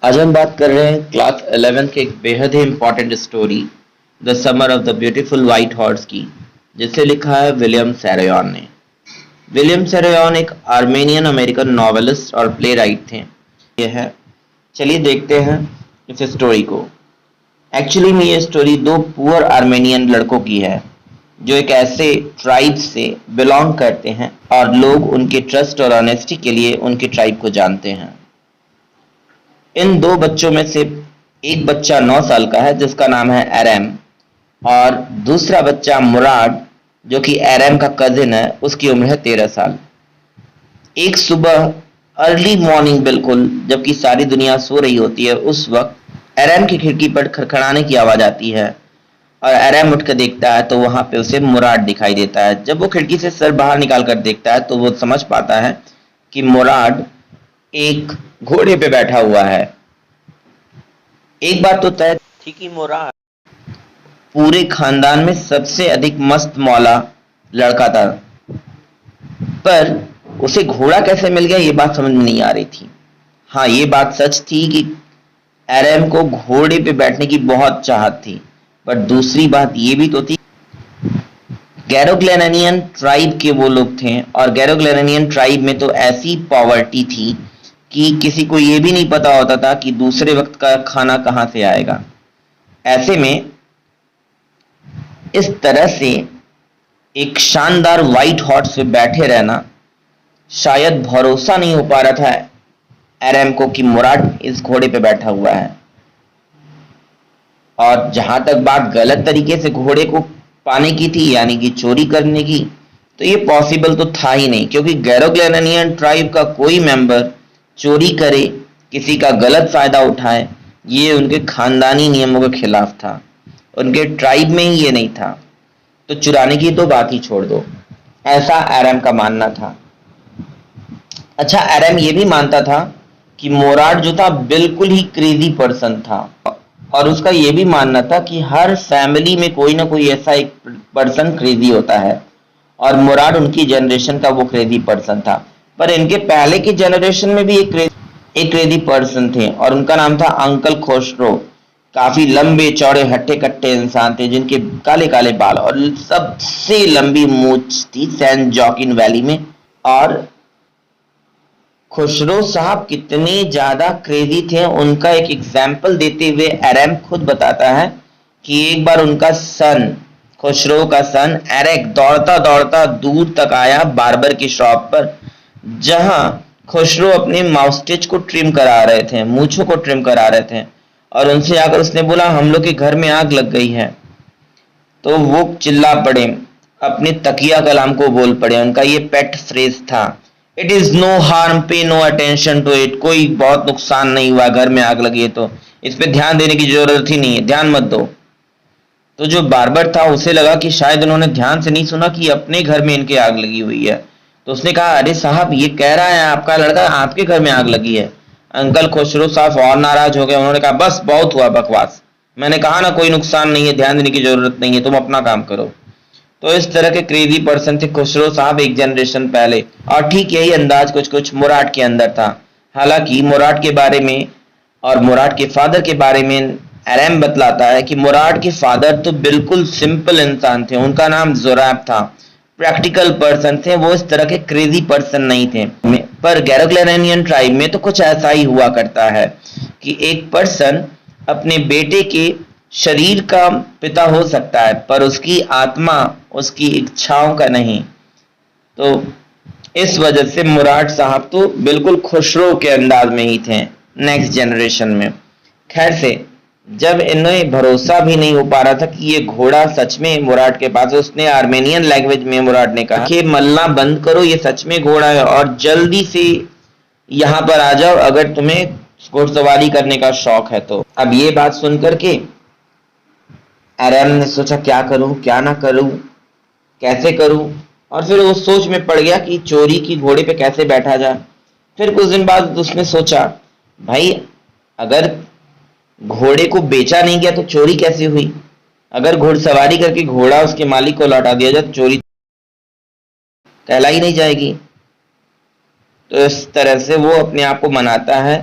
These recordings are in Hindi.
आज हम बात कर रहे हैं क्लास 11 के एक बेहद ही important story the summer of the beautiful white horse की, जिसे लिखा है विलियम सैरोयान ने। विलियम सैरोयान एक आर्मेनियन अमेरिकन नॉवेलिस्ट और प्ले राइट थे। यह है, चलिए देखते हैं इस स्टोरी को। एक्चुअली में ये स्टोरी दो पुअर आर्मेनियन लड़कों की है जो एक ऐसे ट्राइब से बिलोंग करते हैं और लोग उनके ट्रस्ट और ऑनेस्टी के लिए उनके ट्राइब को जानते हैं। इन दो बच्चों में से एक बच्चा 9 साल का है जिसका नाम है एरम, और दूसरा बच्चा मुराद जो कि एरम का कजिन है, उसकी उम्र है 13 साल। एक सुबह अर्ली मॉर्निंग, बिल्कुल जबकि सारी दुनिया सो रही होती है, उस वक्त एरम की खिड़की पर खड़खड़ाने की आवाज आती है और एरम उठ कर देखता है तो वहां पे उसे मुराद दिखाई देता है। जब वो खिड़की से सर बाहर निकाल कर देखता है तो वो समझ पाता है कि मुराद एक घोड़े पे बैठा हुआ है। एक बात तो तय थी कि मुराद पूरे खानदान में सबसे अधिक मस्त मौला लड़का था, पर उसे घोड़ा कैसे मिल गया ये बात समझ में नहीं आ रही थी। हाँ, ये बात सच थी कि एरम को घोड़े पे बैठने की बहुत चाहत थी, पर दूसरी बात ये भी तो थी, गैरोग्लेनियन ट्राइब के वो लोग थे और गैरोग्लेनियन ट्राइब में तो ऐसी पॉवर्टी थी कि किसी को ये भी नहीं पता होता था कि दूसरे वक्त का खाना कहाँ से आएगा। ऐसे में इस तरह से एक शानदार व्हाइट हॉर्स पे बैठे रहना शायद भरोसा नहीं हो पा रहा था एरम को कि मुराद इस घोड़े पे बैठा हुआ है। और जहां तक बात गलत तरीके से घोड़े को पाने की थी, यानी कि चोरी करने की, तो ये पॉसिबल तो था ही नहीं, क्योंकि गैरोग्लेनियन ट्राइब का कोई मेंबर चोरी करे, किसी का गलत फायदा उठाए, ये उनके खानदानी नियमों के खिलाफ था। उनके ट्राइब में ही ये नहीं था, तो चुराने की तो बात ही छोड़ दो, ऐसा एरम का मानना था। अच्छा, एरम ये भी मानता था कि मुराद जो था बिल्कुल ही क्रेजी पर्सन था, और उसका ये भी मानना था कि हर फैमिली में कोई ना कोई ऐसा एक पर्सन क्रेजी होता है, और मुराद उनकी जनरेशन का वो क्रेजी पर्सन था। पर इनके पहले की जनरेशन में भी एक क्रेजी पर्सन थे और उनका नाम था अंकल खुसरो। काफी लंबे चौड़े हट्टे कट्टे इंसान थे जिनके काले काले बाल और सबसे लंबी मूंछ थी सेंट जॉकिन वैली में। और खुसरो साहब कितने ज्यादा क्रेजी थे उनका एक एग्जाम्पल देते हुए एरम खुद बताता है कि एक बार उनका सन, खुसरो का सन एरिक, दौड़ता दौड़ता दूर तक आया बार्बर की शॉप पर, जहां खुसरो अपने माउस्टेच को ट्रिम करा रहे थे, मूछों को ट्रिम करा रहे थे, और उनसे आकर उसने बोला हम लोग के घर में आग लग गई है। तो वो चिल्ला पड़े, अपने तकिया कलाम को बोल पड़े। उनका ये पेट फ्रेज था, इट इज नो हार्म, पे नो अटेंशन टू इट। कोई बहुत नुकसान नहीं हुआ, घर में आग लगी है तो इस पे ध्यान देने की जरूरत ही नहीं है, ध्यान मत दो। तो जो बार्बर था उसे लगा कि शायद उन्होंने ध्यान से नहीं सुना कि अपने घर में इनके आग लगी हुई है, तो उसने कहा अरे साहब, ये कह रहा है आपका लड़का आपके घर में आग लगी है। अंकल खुसरो साहब और नाराज हो गए। उन्होंने कहा बस बहुत हुआ बकवास, मैंने कहा ना कोई नुकसान नहीं है, ध्यान देने की जरूरत नहीं है, तुम अपना काम करो। तो इस तरह के क्रेजी पर्सन थे खुसरो साहब एक जनरेशन पहले, और ठीक यही अंदाज कुछ कुछ मुराद के अंदर था। हालांकि मुराद के बारे में और मुराद के फादर के बारे में एरम बतलाता है कि मुराद के फादर तो बिल्कुल सिंपल इंसान थे, उनका नाम जोरैब था, प्रैक्टिकल पर्सन थे, वो इस तरह के क्रेजी पर्सन नहीं थे। पर गैरोग्लेनियन ट्राइब में तो कुछ ऐसा ही हुआ करता है कि एक पर्सन अपने बेटे के शरीर का पिता हो सकता है पर उसकी आत्मा, उसकी इच्छाओं का नहीं। तो इस वजह से मुराद साहब तो बिल्कुल खुसरो के अंदाज में ही थे नेक्स्ट जनरेशन में। खैर से जब इन्हें भरोसा भी नहीं हो पा रहा था कि ये घोड़ा सच में मुराद के पास है, उसने आर्मेनियन लैंग्वेज में मुराद ने कहा कि मलना बंद करो, ये सच में घोड़ा है और जल्दी से यहाँ पर आ जाओ अगर तुम्हें घुड़सवारी करने का शौक है तो। अब ये बात सुन करके एरम ने सोचा क्या करूं क्या ना करूं, कैसे करूं, और फिर वो सोच में पड़ गया कि चोरी की घोड़े पे कैसे बैठा जाए। फिर कुछ दिन बाद उसने सोचा भाई, अगर घोड़े को बेचा नहीं गया तो चोरी कैसे हुई, अगर घुड़सवारी करके घोड़ा उसके मालिक को लौटा दिया जाए तो चोरी कहलाई नहीं जाएगी। तो इस तरह से वो अपने आप को मनाता है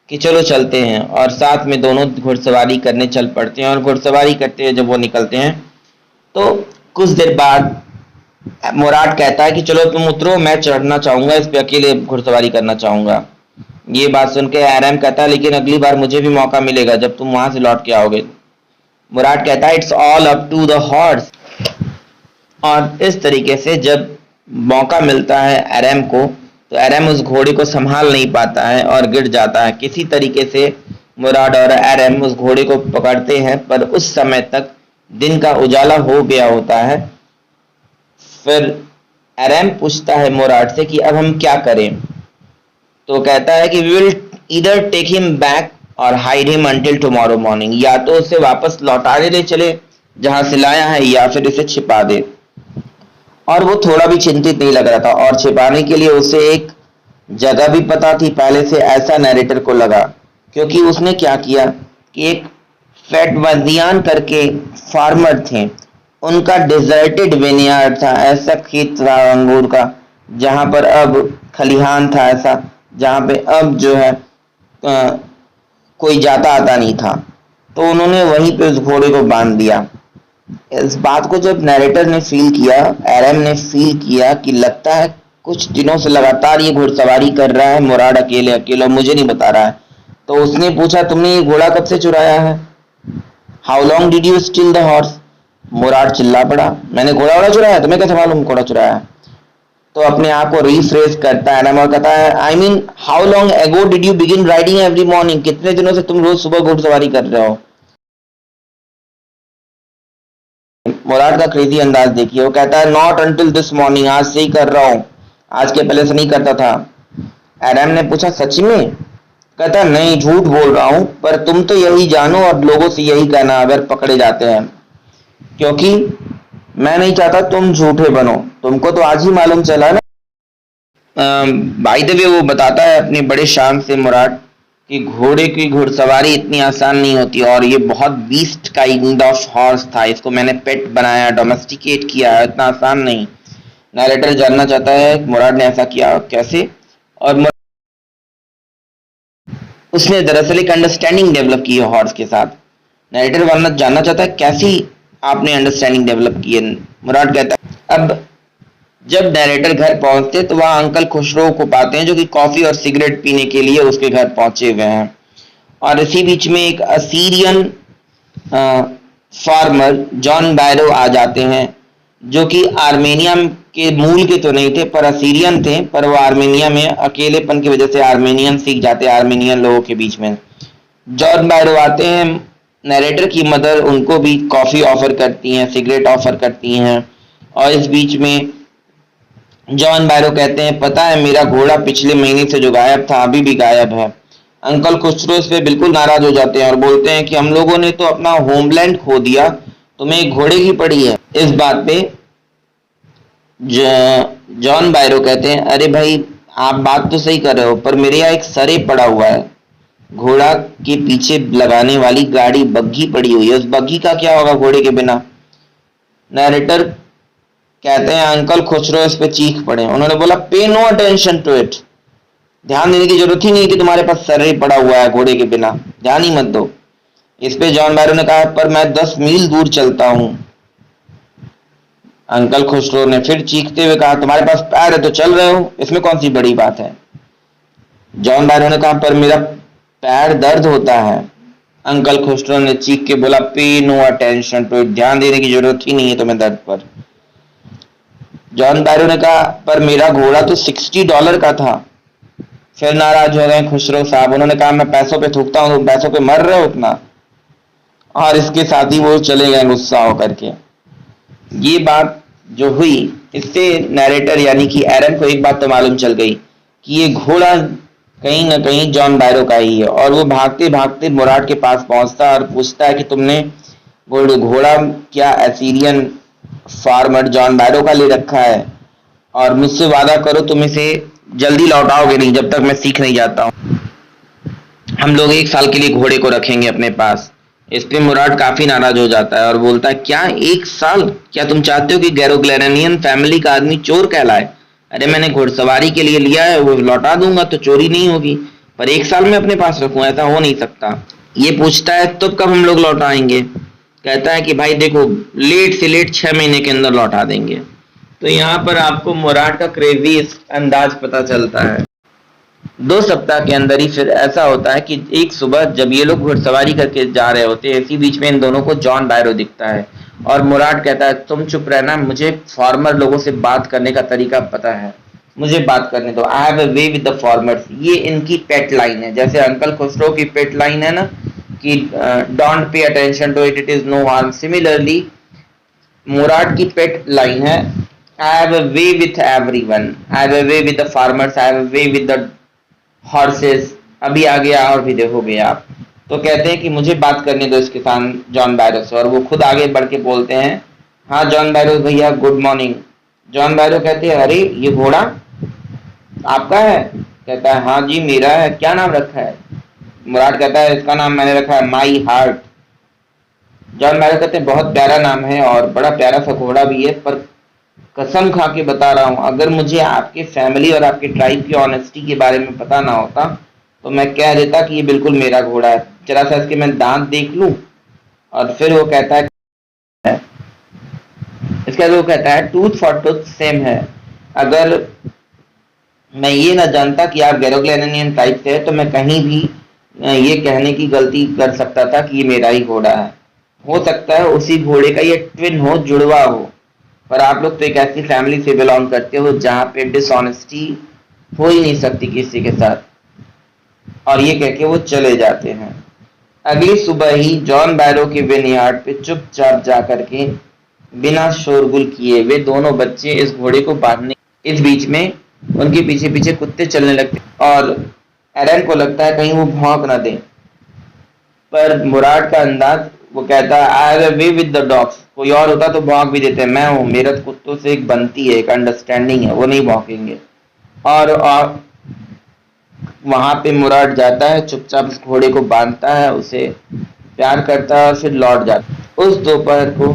कि चलो चलते हैं, और साथ में दोनों घुड़सवारी करने चल पड़ते हैं। और घुड़सवारी करते हुए जब वो निकलते हैं तो कुछ देर बाद मुराद कहता है कि चलो तुम उतरो, मैं चढ़ना चाहूंगा इस पे, अकेले घुड़सवारी करना चाहूंगा। ये बात सुन के आरएम कहता है लेकिन अगली बार मुझे भी मौका मिलेगा जब तुम वहां से लौट के आओगे। मुराद कहता है it's all up to the horse. और इस तरीके से जब मौका मिलता है आरएम को, तो आरएम उस घोड़े को संभाल नहीं पाता है और गिर जाता है। किसी तरीके से मुराद और आरएम उस घोड़े को पकड़ते हैं, पर उस समय तक दिन का उजाला हो गया होता है। फिर आरएम पूछता है मुराद से कि अब हम क्या करें, तो कहता है कि we will either take him back और hide him until tomorrow morning, या तो उसे वापस लौटा ले चले जहां से लाया है, या फिर इसे छिपा दे। और वो थोड़ा भी चिंतित नहीं लग रहा था, और छिपाने के लिए उसे एक जगह भी पता थी पहले से, ऐसा नैरेटर को लगा। क्योंकि उसने क्या किया कि एक फेटवजियान करके फार्मर थे, उनका डिजर्टेड विनयार्ड था, ऐसा खेत था अंगूर का जहां पर अब खलिहान था, ऐसा जहां पे अब जो है कोई जाता आता नहीं था। तो उन्होंने वहीं पे उस घोड़े को बांध दिया। इस बात को जब नैरेटर ने फील किया, आरएम ने फील किया कि लगता है कुछ दिनों से लगातार ये घुड़सवारी कर रहा है मुराद अकेले अकेले, मुझे नहीं बता रहा है। तो उसने पूछा तुमने ये घोड़ा कब से चुराया है? How long did you steal the horse? Murad चिल्ला पड़ा, मैंने घोड़ा चुराया? तुम्हें कैसे मालूम घोड़ा चुराया? तो अपने आप को रिफ्रेश करता है और कहता है I mean how long ago did you begin riding every morning? कितने दिनों से तुम रोज सुबह घुड़सवारी कर रहे हो? मुराद का क्रेजी अंदाज देखिए, वो कहता है नॉट अंटिल दिस मॉर्निंग, आज से ही कर रहा हूं, आज के पहले से नहीं करता था। आरएम ने पूछा सच में? कहता नहीं, झूठ बोल रहा हूं, पर तुम तो यही जानो और लोगों से यही कहना अगर पकड़े जाते हैं, क्योंकि मैं नहीं चाहता तुम झूठे बनो, तुमको तो आज ही मालूम चला ना। बाय द वे वो बताता है अपने बड़े शान से मुराद कि घोड़े की घुड़सवारी इतनी आसान नहीं होती, और ये बहुत बीस्ट काइंड ऑफ हॉर्स था, इसको मैंने पेट बनाया, डोमेस्टिकेट किया, इतना आसान नहीं। नैरेटर जानना चाहता है मुराद ने ऐसा किया कैसे, और उसने दरअसल एक अंडरस्टैंडिंग डेवलप की है हॉर्स के साथ। नैरेटर जानना चाहता है कैसी आपने अंडरस्टैंडिंग डेवलप की है। मुराद कहता है अब जब नैरेटर घर पहुंचते तो वहां अंकल खुशरो को पाते हैं जो कि कॉफी और सिगरेट पीने के लिए उसके घर पहुंचे हुए हैं। और इसी बीच में एक असीरियन फार्मर जॉन बैरो आ जाते हैं, जो कि आर्मेनिया के मूल के तो नहीं थे पर असीरियन थे, पर वो आर्मेनिया में अकेलेपन की वजह से आर्मेनियन सीख जाते हैं आर्मेनियन लोगों के बीच में। जॉन बैरो आते हैं, नैरेटर की मदर उनको भी कॉफी ऑफर करती हैं, सिगरेट ऑफर करती हैं, और इस बीच में जॉन बैरो कहते हैं पता है मेरा घोड़ा पिछले महीने से जो गायब था अभी भी गायब है। अंकल खुसरो इस पे बिल्कुल नाराज हो जाते हैं और बोलते हैं कि हम लोगों ने तो अपना होमलैंड खो दिया, तुम्हें एक घोड़े की पड़ी है। इस बात पे जॉन बैरो कहते हैं अरे भाई आप बात तो सही कर रहे हो, पर मेरे यहाँ एक सरे पड़ा हुआ है, घोड़ा के पीछे लगाने वाली गाड़ी बग्घी पड़ी हुई है, उस बग्घी का क्या होगा घोड़े के बिना? नैरेटर कहते हैं अंकल खुसरो इस पे चीख पड़े, उन्होंने बोला पे नो अटेंशन टू इट, ध्यान देने की जरूरत ही नहीं कि तुम्हारे पास सर्रे पड़ा हुआ है घोड़े के बिना, ध्यान ही मत दो। इस पे जॉन बैरो ने कहा पर मैं 10 मील दूर चलता हूं। अंकल खुसरो ने फिर चीखते हुए कहा तुम्हारे पास पैर है तो चल रहे हो, इसमें कौन सी बड़ी बात है? जॉन बैरो ने कहा पर मेरा पैर दर्द होता है। अंकल खुसरो ने चीख के बोला पे नो अटेंशन टू इट, ध्यान देने की जरूरत ही नहीं है तुम्हें दर्द पर। जॉन बैरो ने कहा पर मेरा घोड़ा तो $60 का था। फिर नाराज हो गए खुसरो साहब, उन्होंने कहा मैं पैसों पे थूकता हूं, तुम पैसों पे मर रहे हो इतना, और इसके साथ ही वो चले गए गुस्सा होकर के। ये बात जो हुई इससे नैरेटर यानी कि एरन को एक बात तो मालूम चल गई कि ये घोड़ा कहीं ना कहीं जॉन बैरो का ही है, और वो भागते भागते मुराद के पास पहुंचता है और पूछता है कि तुमने घोड़ा क्या असीरियन फार्मर जॉन बैरो का ले रखा है, और मुझसे वादा करो तुम इसे जल्दी लौटाओगे नहीं जब तक मैं सीख नहीं जाता हूँ। हम लोग 1 साल के लिए घोड़े को रखेंगे अपने पास। इस पे मुराद काफी नाराज हो जाता है और बोलता है क्या 1 साल? क्या तुम चाहते हो कि गैरोग्लैनियन फैमिली का आदमी चोर कहलाए? अरे मैंने घुड़सवारी के लिए लिया है, वो लौटा दूंगा तो चोरी नहीं होगी। पर 1 साल में अपने पास रखूं, ऐसा हो नहीं सकता। ये पूछता है तो कब हम लोग लौट आएंगे? कहता है कि भाई देखो, लेट से लेट 6 महीने के अंदर लौटा देंगे। तो यहाँ पर आपको मुराद का क्रेजी अंदाज पता चलता है। 2 सप्ताह के अंदर ही फिर ऐसा होता है कि एक सुबह जब ये लोग घुड़सवारी करके जा रहे होते हैं, इसी बीच में इन दोनों को जॉन बायरो दिखता है और मुराद कहता है तुम चुप रहना, मुझे फार्मर लोगों से बात करने का तरीका पता है, मुझे बात करने दो। आई have a way with the farmers, ये इनकी पेट लाइन है। जैसे अंकल खुसरो की पेट लाइन है ना कि don't pay attention to it, it is no harm. Similarly Murad की पेट लाइन है I have a way with everyone, I have a way with the farmers, I have a way with the horses. अभी आगे और भी देखोगे आप। तो कहते हैं कि मुझे बात करने दो इस किसान जॉन बैरो से, और वो खुद आगे बढ़ के बोलते हैं हाँ जॉन बैरो भैया, गुड मॉर्निंग। जॉन बैरो कहते हैं अरे ये घोड़ा आपका है? कहता है हाँ जी मेरा है। क्या नाम रखा है? मुराद कहता है इसका नाम मैंने रखा है माई हार्ट। जॉन बैरो कहते हैं बहुत प्यारा नाम है और बड़ा प्यारा सा घोड़ा भी है, पर कसम खा के बता रहा हूँ अगर मुझे आपके फैमिली और आपके ट्राइब की ऑनेस्टी के बारे में पता ना होता तो मैं कह देता कि ये बिल्कुल मेरा घोड़ा है। जरा सा इसके मैं दांत देख लूं। और फिर वो कहता है, इसके बाद वो कहता है टूथ फॉर टूथ सेम है। अगर मैं ये ना जानता कि आप गैरोग्लेनियन टाइप से है तो मैं कहीं भी ये कहने की गलती कर सकता था कि ये मेरा ही घोड़ा है। हो सकता है उसी घोड़े का ये ट्विन हो, जुड़वा हो, पर आप लोग तो एक ऐसी फैमिली से बिलोंग करते हो जहां पे डिसऑनेस्टी हो ही नहीं सकती किसी के साथ। और ये कह के वो चले जाते हैं। अगली सुबह ही जॉन बैरो के विनयार्ड पे चुपचाप जा करके बिना शोरगुल किए वे दोनों बच्चे इस घोड़े को बांधने, इस बीच में उनके पीछे पीछे कुत्ते चलने लगते और एरन को लगता है कहीं वो भौंक ना दे। पर मुराद का अंदाज, वो कहता है I have a way with the dogs. कोई और होता तो भौंक भी देते, मैं हूँ, मेरा तो कुत्तों से एक बनती है, एक अंडरस्टैंडिंग है, वो नहीं भौंकेंगे। और वहां पे मुराद जाता है, चुपचाप उस घोड़े को बांधता है, उसे प्यार करता है और फिर लौट जाता है। उस दोपहर को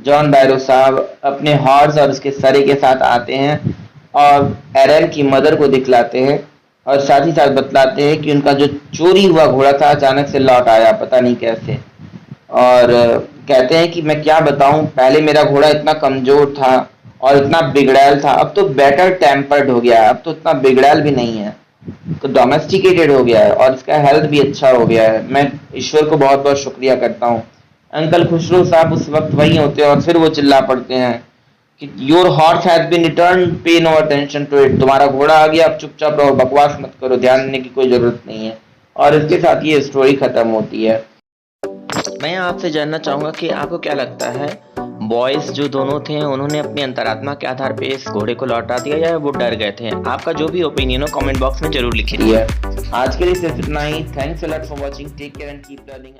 जॉन बैरो साहब अपने हॉर्स और उसके सरे के साथ आते हैं और एरन की मदर को दिखलाते हैं और साथ ही साथ बतलाते हैं कि उनका जो चोरी हुआ घोड़ा था अचानक से लौट आया, पता नहीं कैसे। और कहते हैं कि मैं क्या बताऊं, पहले मेरा घोड़ा इतना कमजोर था और इतना बिगड़ैल था, अब तो बेटर टेम्पर्ड हो गया है, अब तो इतना बिगड़ैल भी नहीं है, तो डोमेस्टिकेटेड हो गया है और इसका हेल्थ भी अच्छा हो गया है। मैं ईश्वर को बहुत बहुत शुक्रिया करता हूँ। अंकल खुसरो साहब उस वक्त वहीं होते हैं और फिर वो चिल्ला पड़ते हैं कि your horse has been return, pay no attention to it. तुम्हारा घोड़ा आ गया, अब चुपचाप रहो, बकवास मत करो, ध्यान देने की कोई जरूरत नहीं है। और इसके साथ ये स्टोरी खत्म होती है। मैं आपसे जानना चाहूंगा कि आपको क्या लगता है, बॉयज जो दोनों थे उन्होंने अपनी अंतरात्मा के आधार पे इस घोड़े को लौटा दिया या वो डर गए थे? आपका जो भी ओपिनियन हो कमेंट बॉक्स में जरूर लिखिए। आज के लिए सिर्फ इतना ही। Thanks a lot for watching, take care and keep learning.